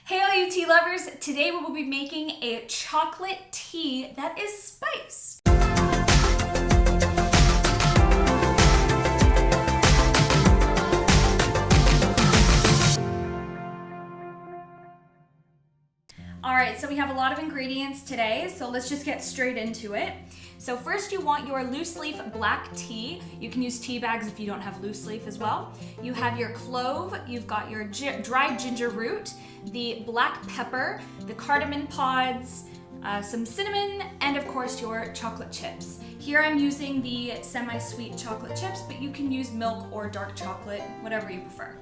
Hey all you tea lovers, today we will be making a chocolate tea that is spiced. Alright, so we have a lot of ingredients today, so let's just get straight into it. So first you want your loose leaf black tea. You can use tea bags if you don't have loose leaf as well. You have your clove, you've got your dried ginger root, the black pepper, the cardamom pods, some cinnamon, and of course your chocolate chips. Here I'm using the semi-sweet chocolate chips, but you can use milk or dark chocolate, whatever you prefer.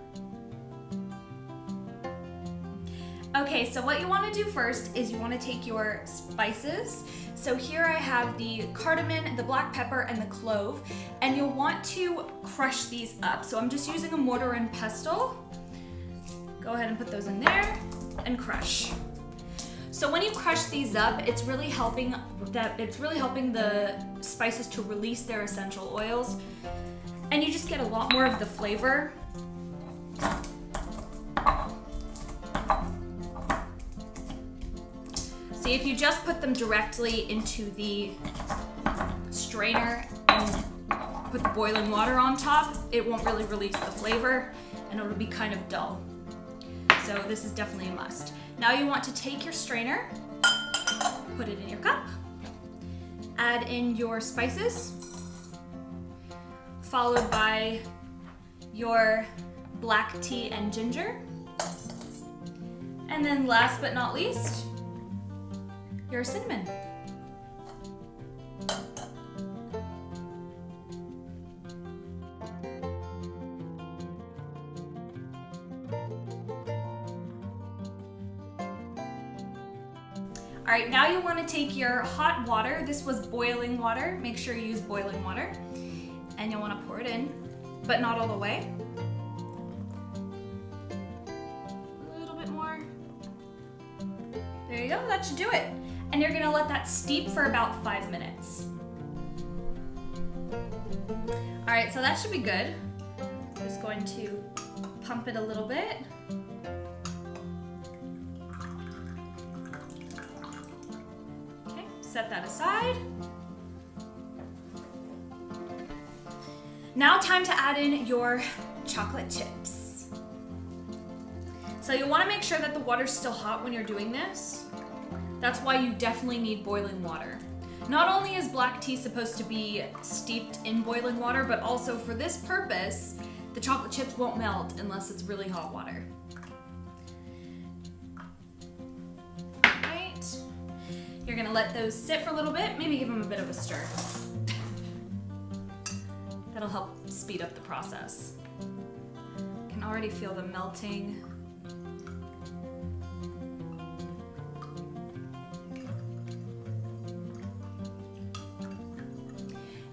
Okay, so what you want to do first is you want to take your spices. So here I have the cardamom, the black pepper, and the clove, and you'll want to crush these up. So I'm just using a mortar and pestle. Go ahead and put those in there and crush. So when you crush these up, it's really helping the spices to release their essential oils, and you just get a lot more of the flavor. See, if you just put them directly into the strainer and put the boiling water on top, it won't really release the flavor and it'll be kind of dull. So this is definitely a must. Now you want to take your strainer, put it in your cup, add in your spices, followed by your black tea and ginger, and then last but not least, your cinnamon. All right, now you want to take your hot water. This was boiling water. Make sure you use boiling water. And you'll want to pour it in, but not all the way. A little bit more. There you go, that should do it. And you're gonna let that steep for about 5 minutes. All right, so that should be good. Just going to pump it a little bit. Okay, set that aside. Now time to add in your chocolate chips. So you wanna make sure that the water's still hot when you're doing this. That's why you definitely need boiling water. Not only is black tea supposed to be steeped in boiling water, but also for this purpose, the chocolate chips won't melt unless it's really hot water. Alright, you're gonna let those sit for a little bit, maybe give them a bit of a stir. That'll help speed up the process. Can already feel them melting.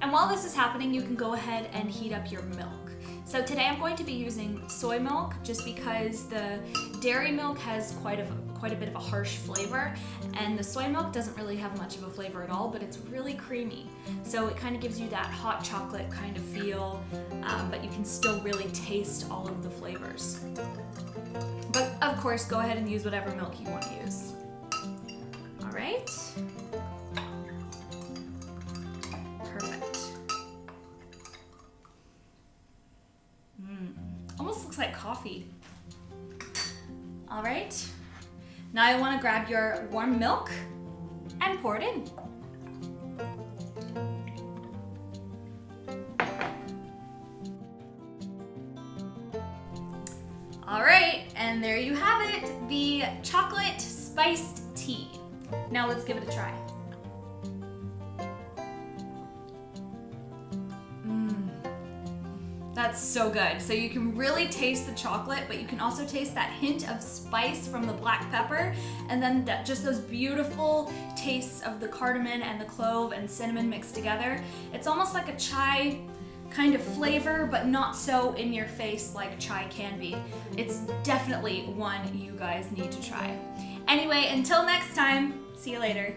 And while this is happening, you can go ahead and heat up your milk. So today I'm going to be using soy milk just because the dairy milk has quite a bit of a harsh flavor, and the soy milk doesn't really have much of a flavor at all, but it's really creamy. So it kind of gives you that hot chocolate kind of feel, but you can still really taste all of the flavors. But of course, go ahead and use whatever milk you want to use. All right. Almost looks like coffee. All right, now you want to grab your warm milk and pour it in. All right, and there you have it, the chocolate spiced tea. Now let's give it a try. That's so good. So you can really taste the chocolate, but you can also taste that hint of spice from the black pepper, and then just those beautiful tastes of the cardamom and the clove and cinnamon mixed together. It's almost like a chai kind of flavor, but not so in your face like chai can be. It's definitely one you guys need to try. Anyway, until next time, see you later.